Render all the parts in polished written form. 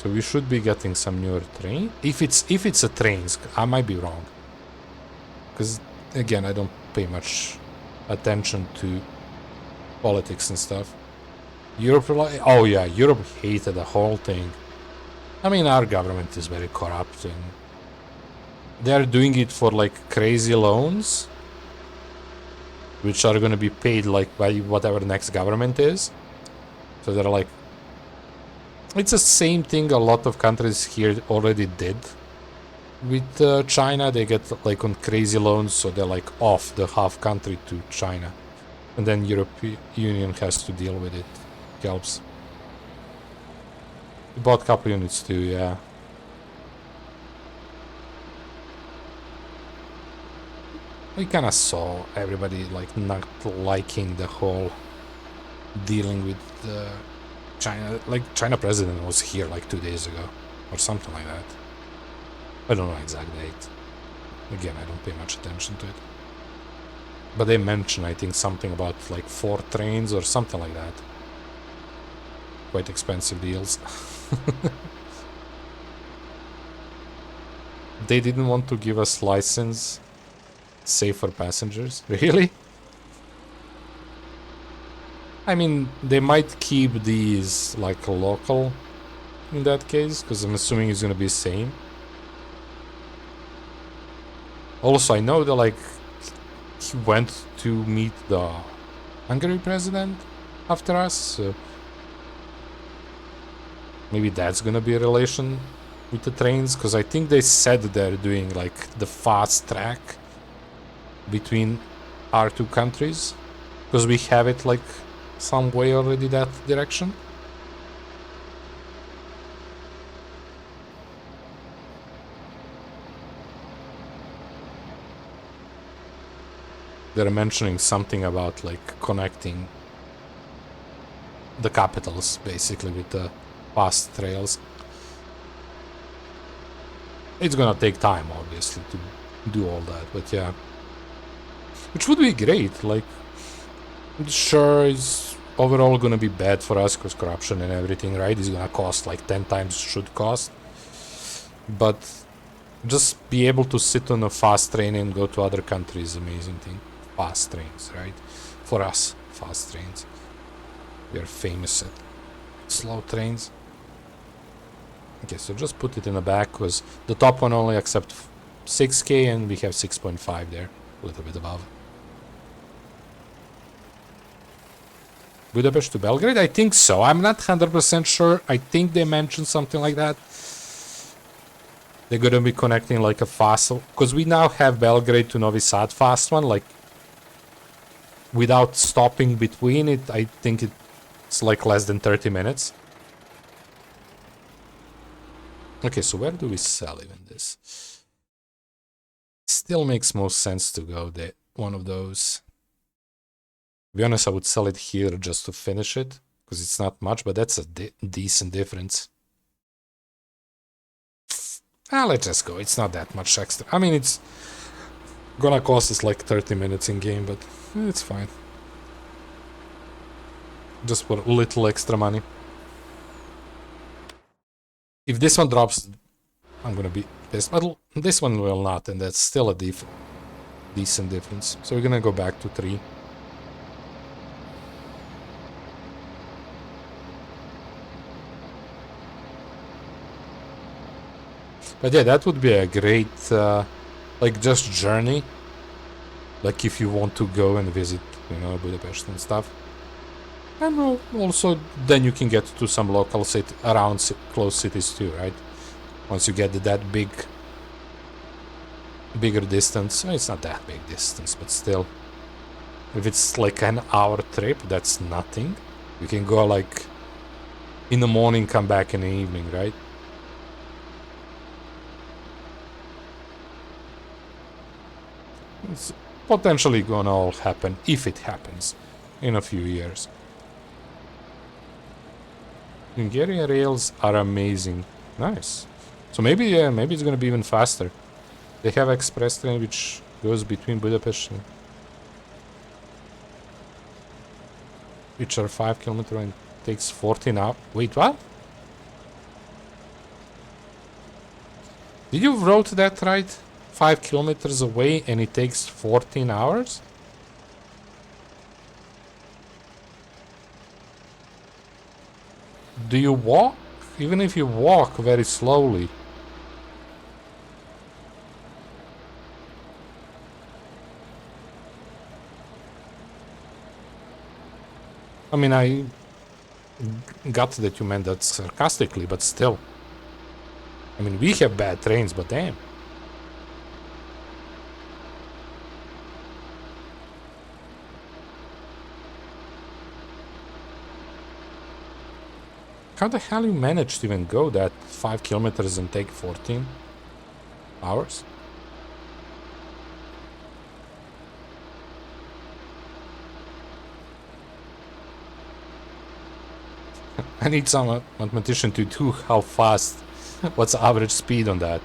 So we should be getting some newer train. If it's a trains, I might be wrong. Because again, I don't pay much attention to politics and stuff. Europe, oh yeah, Europe hated the whole thing. I mean, our government is very corrupt and they're doing it for like crazy loans, which are gonna be paid like by whatever the next government is. So they're like, it's the same thing a lot of countries here already did. With China, they get like on crazy loans, so they're like off the half country to China. And then European Union has to deal with it. Helps. We bought a couple units too, yeah. We kind of saw everybody like not liking the whole dealing with China. Like China president was here like 2 days ago or something like that. I don't know exact date. Again, I don't pay much attention to it. But they mentioned, I think, something about like 4 trains or something like that. Quite expensive deals. They didn't want to give us license safe for passengers. Really? I mean, they might keep these like local in that case, because I'm assuming it's gonna be the same. Also, I know that like he went to meet the Hungary president after us, so maybe that's gonna be a relation with the trains, because I think they said they're doing like the fast track between our two countries, because we have it like some way already that direction. They're mentioning something about like connecting the capitals basically with the fast trails. It's gonna take time obviously to do all that, but yeah, which would be great. Like, sure, it's overall gonna be bad for us because corruption and everything, right? It's gonna cost like 10 times should cost, but just be able to sit on a fast train and go to other countries is amazing thing. Fast trains, right? For us, fast trains. We are famous at slow trains. Okay, so just put it in the back, because the top one only accepts 6K and we have 6.5 there, a little bit above. Budapest to Belgrade? I think so. I'm not 100% sure. I think they mentioned something like that. They're gonna be connecting like a fast, because we now have Belgrade to Novi Sad fast one, like without stopping between it. I think it's like less than 30 minutes. Okay, so where do we sell even this? Still makes most sense to go there, one of those. To be honest, I would sell it here just to finish it, because it's not much, but that's a decent difference. Let's just go. It's not that much extra. I mean, it's gonna cost us like 30 minutes in game, but it's fine. Just for a little extra money. If this one drops, I'm gonna be pissed. But this one will not, and that's still a decent difference. So we're gonna go back to 3. But yeah, that would be a great, like, just journey. Like, if you want to go and visit, you know, Budapest and stuff. And also, then you can get to some local city, around close cities too, right? Once you get that bigger distance. Well, it's not that big distance, but still. If it's like an hour trip, that's nothing. You can go like in the morning, come back in the evening, right? It's potentially gonna all happen, if it happens, in a few years. Hungarian rails are amazing. Nice. So maybe, yeah, maybe it's gonna be even faster. They have express train which goes between Budapest and... which are 5 kilometers and takes 14 hours. Wait, what? Did you wrote that right? 5 kilometers away and it takes 14 hours? Do you walk? Even if you walk very slowly. I mean, I got that you meant that sarcastically, but still. I mean, we have bad trains, but damn. How the hell you managed to even go that 5 kilometers and take 14 hours? I need some mathematician to do how fast, what's the average speed on that.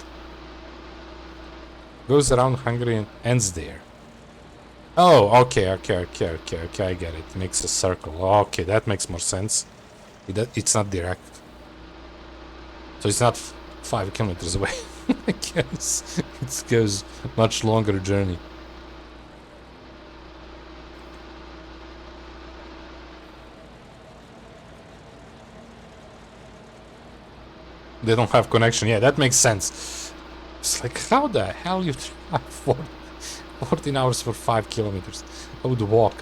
Goes around Hungary and ends there. Oh, okay, I get it. Makes a circle. Okay, that makes more sense. It's not direct. So it's not 5 kilometers away. I guess it goes much longer journey. They don't have connection. Yeah, that makes sense. It's like, how the hell you drive 14 hours for 5 kilometers? I would walk.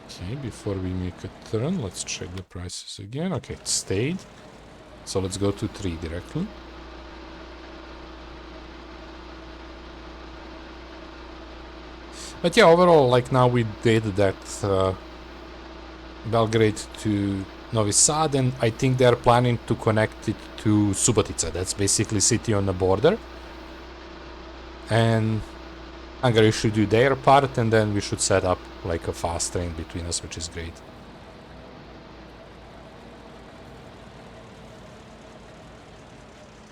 Okay, before we make a turn, let's check the prices again. Okay, it stayed. So let's go to 3 directly. But yeah, overall, like now we did that Belgrade to Novi Sad, and I think they're planning to connect it to Subotica. That's basically city on the border. And Hungary should do their part, and then we should set up like a fast train between us, which is great.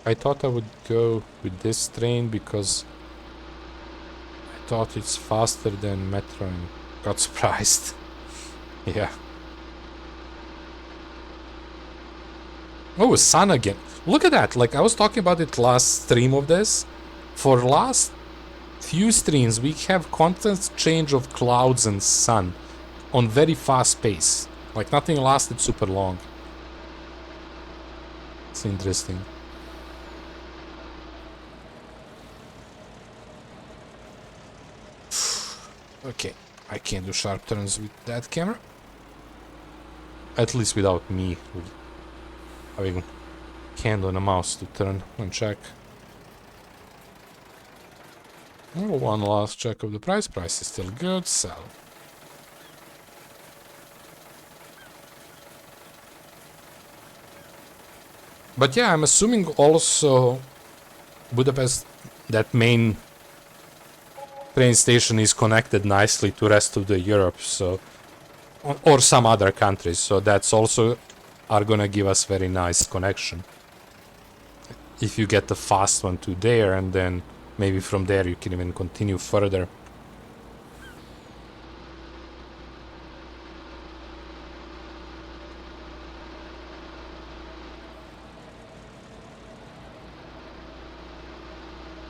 I thought I would go with this train because I thought it's faster than metro and got surprised. Yeah. Oh, sun again. Look at that. Like I was talking about it last stream of this. For last few streams, we have constant change of clouds and sun on very fast pace. Like nothing lasted super long. It's interesting. Okay, I can't do sharp turns with that camera. At least without me having hand on a mouse to turn and check. Oh, one last check of the price. Price is still good. Sell. But yeah, I'm assuming also Budapest, that main train station is connected nicely to rest of the Europe, so or some other countries, so that's also are gonna give us very nice connection. If you get the fast one to there, and then maybe from there you can even continue further.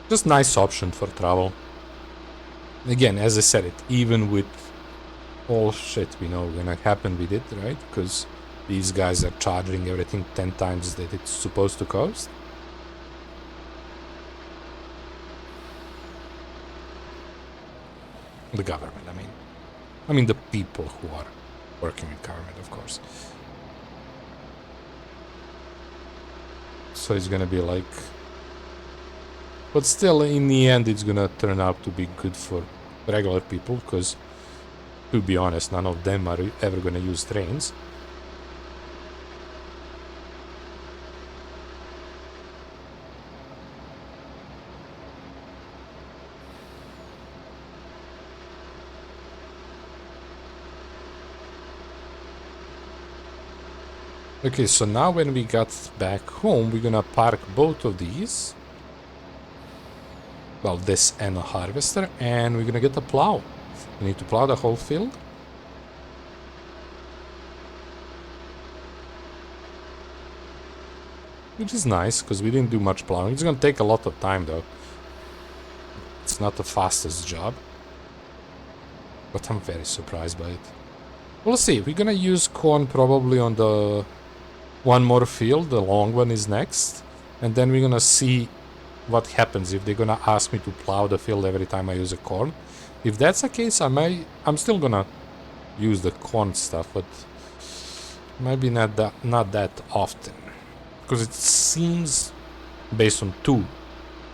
Just nice option for travel. Again, as I said it, even with all shit we know gonna happen with it, right? Because these guys are charging everything 10 times that it's supposed to cost. The government, I mean the people who are working with government, of course. So it's gonna be like, but still in the end it's gonna turn out to be good for regular people, because to be honest, none of them are ever gonna use trains. Okay, so now when we got back home, we're gonna park both of these well, this and a harvester, and we're gonna get a plow. We need to plow the whole field. Which is nice, because we didn't do much plowing. It's gonna take a lot of time, though. It's not the fastest job. But I'm very surprised by it. We'll see. We're gonna use corn probably on the one more field. The long one is next. And then we're gonna see what happens if they're gonna ask me to plow the field every time I use a corn. If that's the case, I'm still gonna use the corn stuff, but maybe not that often. Because it seems, based on 2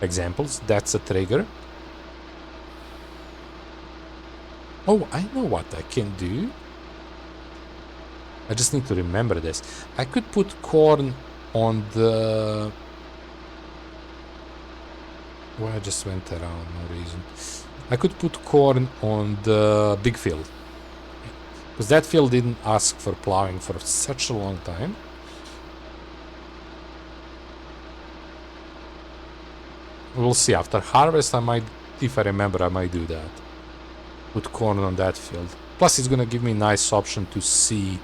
examples, that's a trigger. Oh, I know what I can do. I just need to remember this. I could put corn on the... Well, I just went around, no reason. I could put corn on the big field. Because that field didn't ask for plowing for such a long time. We'll see. After harvest, I might, if I remember, I might do that. Put corn on that field. Plus, it's gonna give me a nice option to see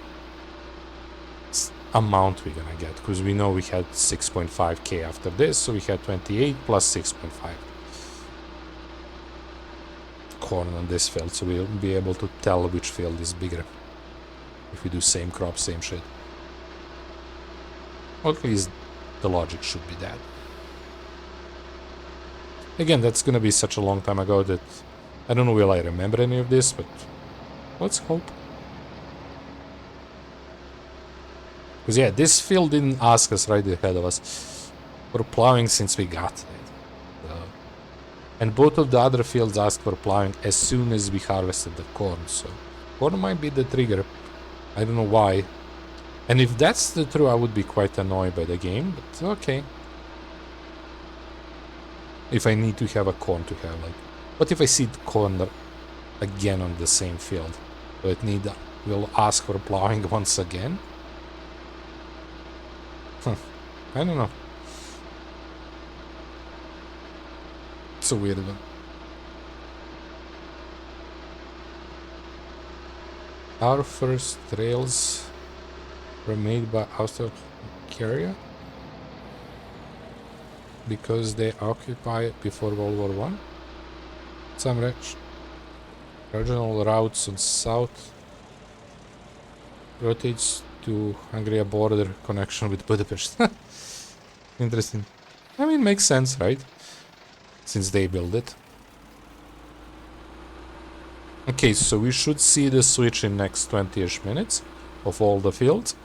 amount we're gonna get, because we know we had 6.5k after this, so we had 28 plus 6.5 corn on this field, so we'll be able to tell which field is bigger if we do same crop, same shit. Or at least the logic should be that. Again, that's gonna be such a long time ago that I don't know will I remember any of this, but let's hope. Because yeah, this field didn't ask us right ahead of us for plowing since we got it. And both of the other fields asked for plowing as soon as we harvested the corn, so corn might be the trigger. I don't know why. And if that's the true, I would be quite annoyed by the game, but okay. If I need to have a corn to have, like... What if I see the corn again on the same field? Will ask for plowing once again? I don't know. It's a weird one. Our first trails were made by Austro-Hungary because they occupied it before World War One. Some regional routes on south rotates to Hungary border connection with Budapest. Interesting. I mean, makes sense, right? Since they built it. Okay, so we should see the switch in next 20-ish minutes of all the fields.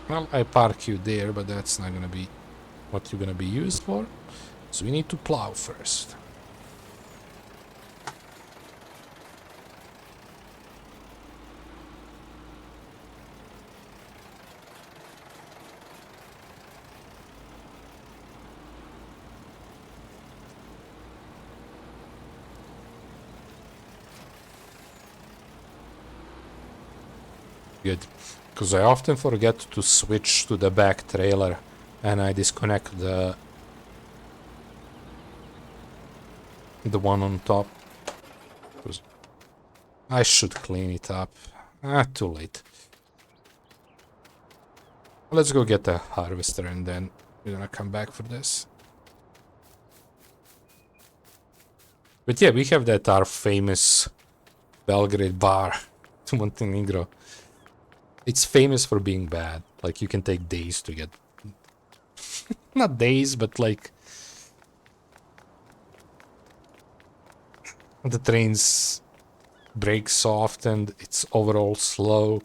Well, I park you there, but that's not gonna be what you're gonna be used for. So we need to plow first. Good, because I often forget to switch to the back trailer and I disconnect the one on top. I should clean it up. Too late. Let's go get the harvester and then we're gonna come back for this. But yeah, we have that our famous Belgrade bar to Montenegro. It's famous for being bad. Like, you can take days to get... Not days, but like... The trains brake soft and it's overall slow.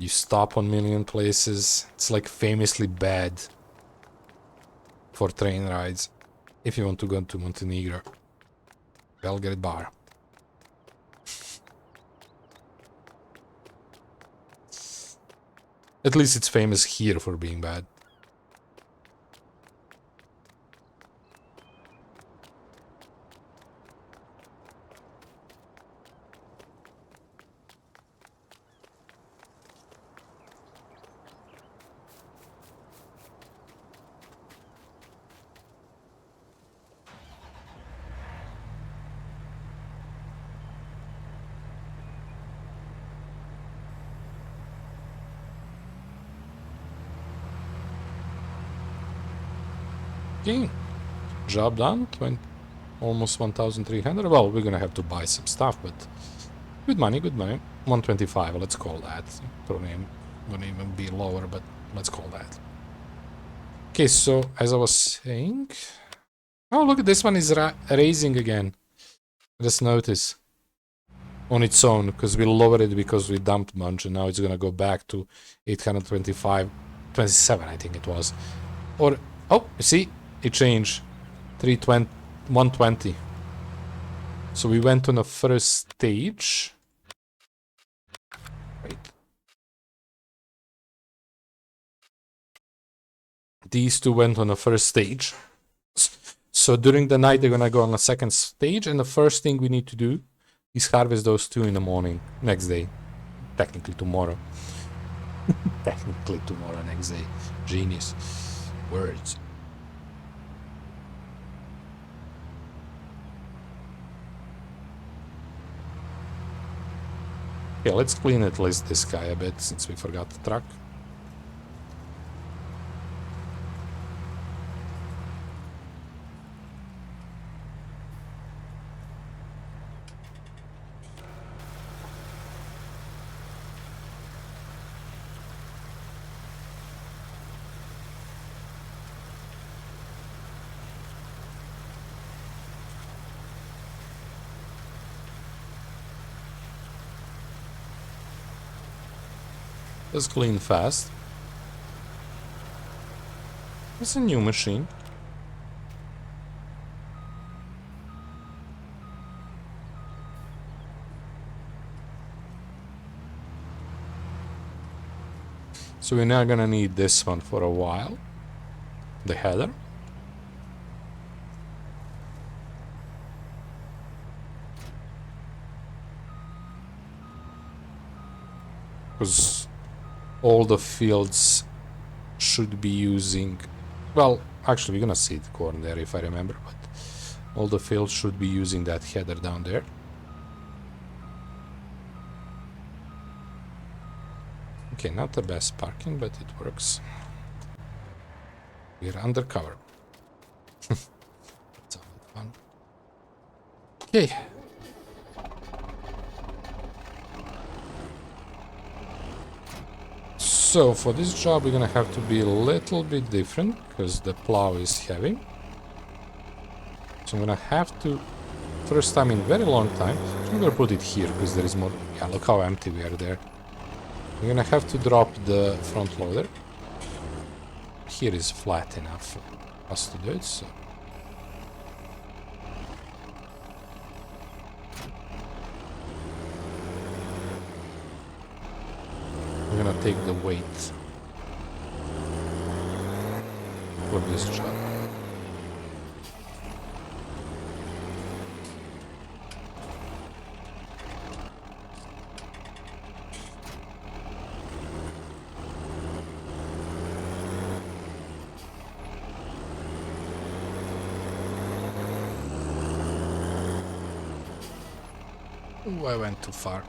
You stop on million places. It's like famously bad for train rides. If you want to go to Montenegro. Belgrade bar. At least it's famous here for being bad. Okay, job done. Almost 1,300. Well, we're gonna have to buy some stuff, but good money, good money. 125, let's call that. Probably wouldn't even be lower, but let's call that. Okay, so as I was saying... Oh, look, this one is raising again. Just notice. On its own, because we lowered it because we dumped a bunch, and now it's gonna go back to 825, 27, I think it was. Or, oh, you see, it changed. 320, 120. So we went on the first stage. Wait. These two went on the first stage. So during the night, they're gonna go on the second stage, and the first thing we need to do is harvest those two in the morning, next day. Technically tomorrow. Technically tomorrow, next day. Genius. Words. Okay, let's clean at least this guy a bit, since we forgot the truck. Let's clean fast. It's a new machine. So we're not gonna need this one for a while. The header. Because all the fields should be using... Well, actually we're gonna see the corn there if I remember, but all the fields should be using that header down there. Okay, not the best parking, but it works. We're undercover. That's all fun. Okay. So for this job we're gonna have to be a little bit different because the plow is heavy. So I'm gonna have to, first time in very long time, I'm gonna put it here because there is more. Yeah, look how empty we are there. We're gonna have to drop the front loader. Here is flat enough for us to do it, so. We're gonna take the weight for this job. Ooh, I went too far.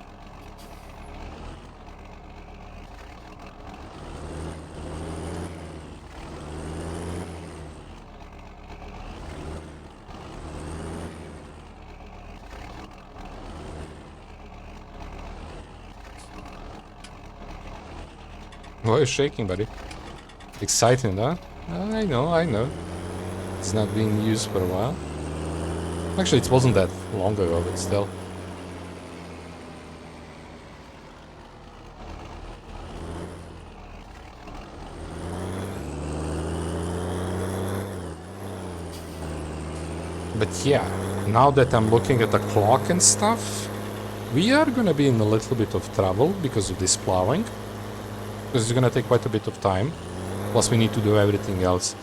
Why are you shaking, buddy? Exciting, huh? I know. It's not being used for a while. Actually, it wasn't that long ago, but still. But yeah, now that I'm looking at the clock and stuff, we are gonna be in a little bit of trouble because of this plowing. Because it's gonna take quite a bit of time. Plus we need to do everything else.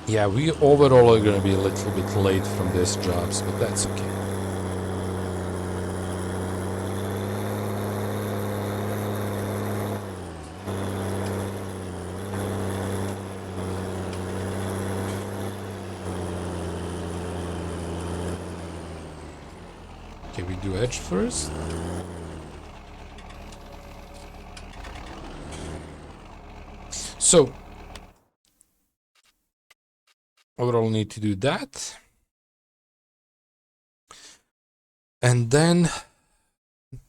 Yeah, we overall are gonna be a little bit late from these jobs, but that's okay. Okay, we do edge first. So, overall need to do that. And then,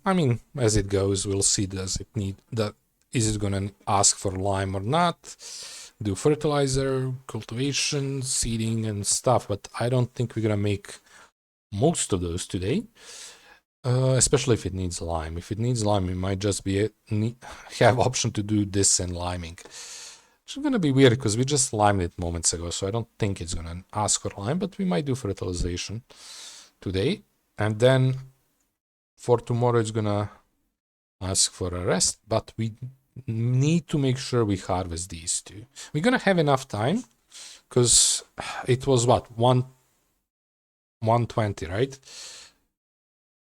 I mean, as it goes, we'll see, does it need that, is it gonna ask for lime or not, do fertilizer, cultivation, seeding and stuff, but I don't think we're gonna make most of those today, especially if it needs lime. If it needs lime, we might just have option to do this and liming. It's gonna be weird because we just limed it moments ago, so I don't think it's gonna ask for lime, but we might do fertilization today. And then for tomorrow, it's gonna ask for a rest, but we need to make sure we harvest these two. We're gonna have enough time because it was what, 120, right?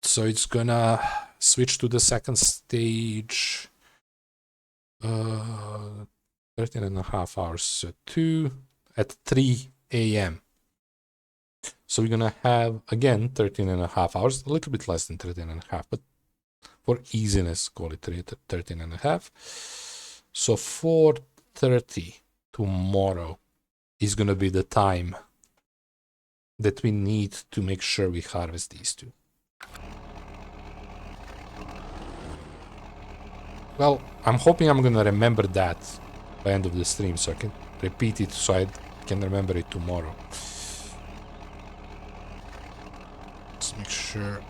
So it's gonna switch to the second stage 13 and a half hours, so 2 at 3 a.m. So we're gonna have again 13 and a half hours, a little bit less than 13 and a half, but for easiness, call it 13 and a half. So 4:30 tomorrow is gonna be the time that we need to make sure we harvest these two. Well, I'm hoping I'm gonna remember that by end of the stream, so I can repeat it so I can remember it tomorrow. Let's make sure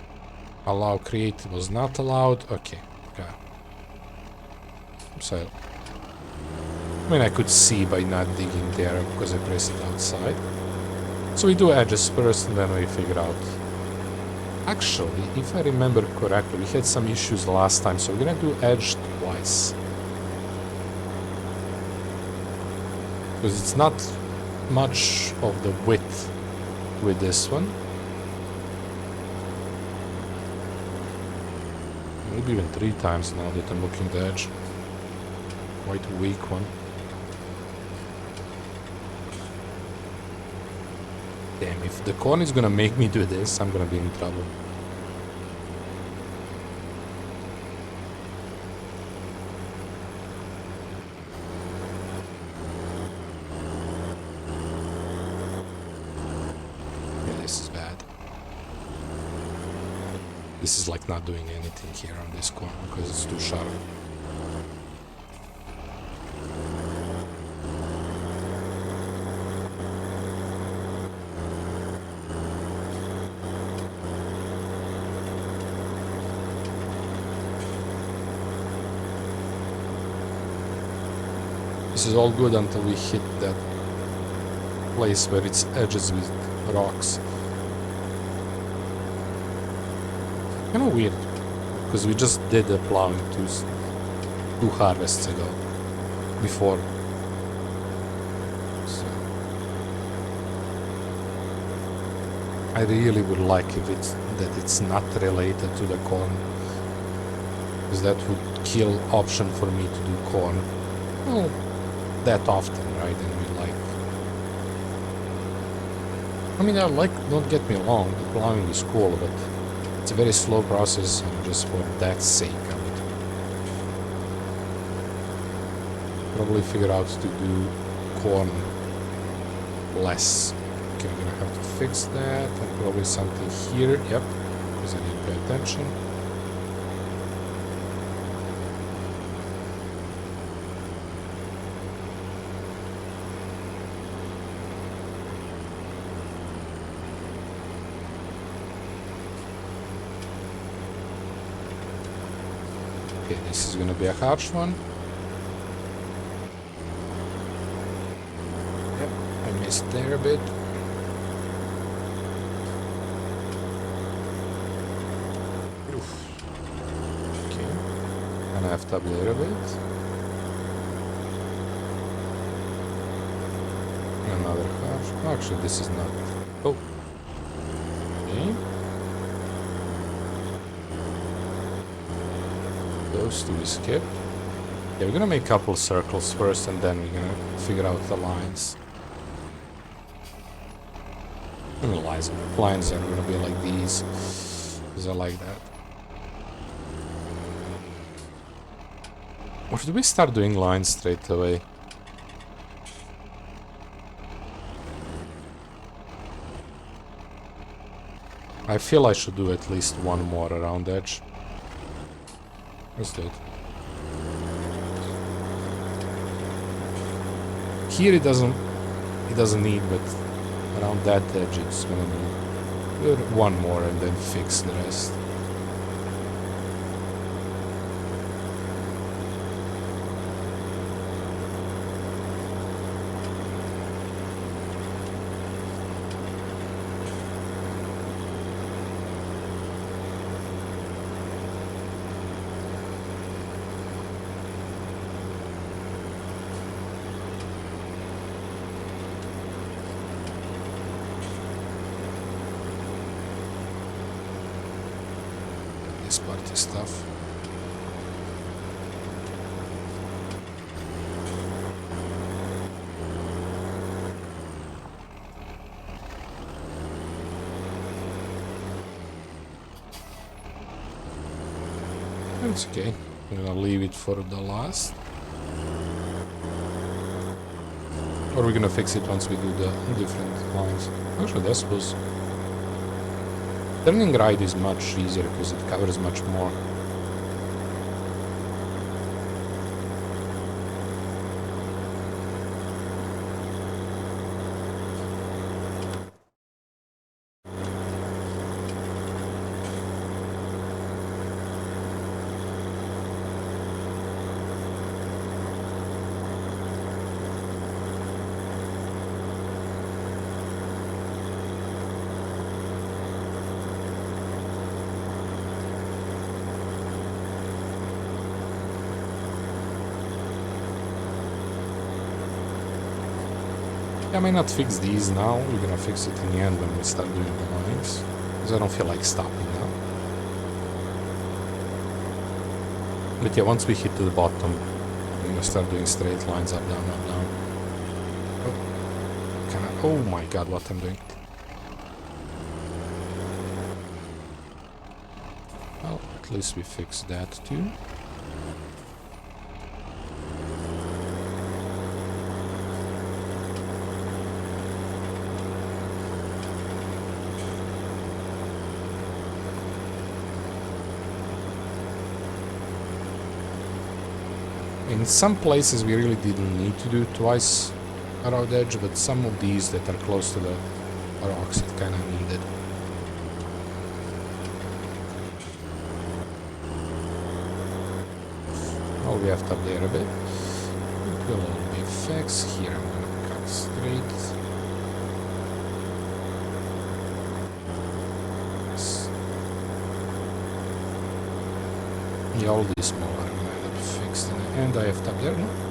allow create was not allowed. Okay. So, I mean, I could see by not digging there because I pressed it outside. So we do edges first and then we figure out. Actually, if I remember correctly, we had some issues last time, so we're gonna do edge twice. Because it's not much of the width with this one. Maybe even 3 times now that I'm looking at the edge. Quite a weak one. Damn, if the corn is gonna make me do this, I'm gonna be in trouble. Yeah, this is bad. This is like not doing anything here on this corner because it's too sharp. This is all good until we hit that place where it's edges with rocks. Kind of weird, because we just did the plowing 2 harvests ago, before. So I really would like if it's not related to the corn, because that would kill option for me to do corn. Well, that often, right? And we like. I mean, I like. Don't get me wrong, the plowing is cool, but it's a very slow process, and just for that sake, I would probably figure out to do corn less. Okay, I'm gonna have to fix that, and probably something here. Yep, because I didn't pay attention. This is gonna be a harsh one. Yep, I missed there a bit. Oof. Okay, and I have to update a bit. Another harsh. Actually, this is not. Oh. Okay. Those two we skip. Yeah, we're gonna make a couple circles first and then we're gonna figure out the lines. And the lines are gonna be like these, because I like that. Or should we start doing lines straight away? I feel I should do at least one more around edge. Let's do it. Here it doesn't need, but around that edge it's gonna need one more and then fix the rest. Party stuff. It's okay. I'm gonna leave it for the last. Or we're gonna fix it once we do the different lines. Actually, I suppose turning right is much easier because it covers much more. I may not fix these now, we're gonna fix it in the end when we start doing the lines, because I don't feel like stopping now. But yeah, once we hit to the bottom, we're gonna start doing straight lines, up, down, up, down. Oh, oh my god, what I'm doing. Well, at least we fixed that too. In some places we really didn't need to do twice around edge, but some of these that are close to the rocks it kind of needed. Oh, we have to up there a bit. It will all be fixed. Here I'm gonna cut straight. Yeah, all these small are gonna end up fixed in the end. I have to up there, no?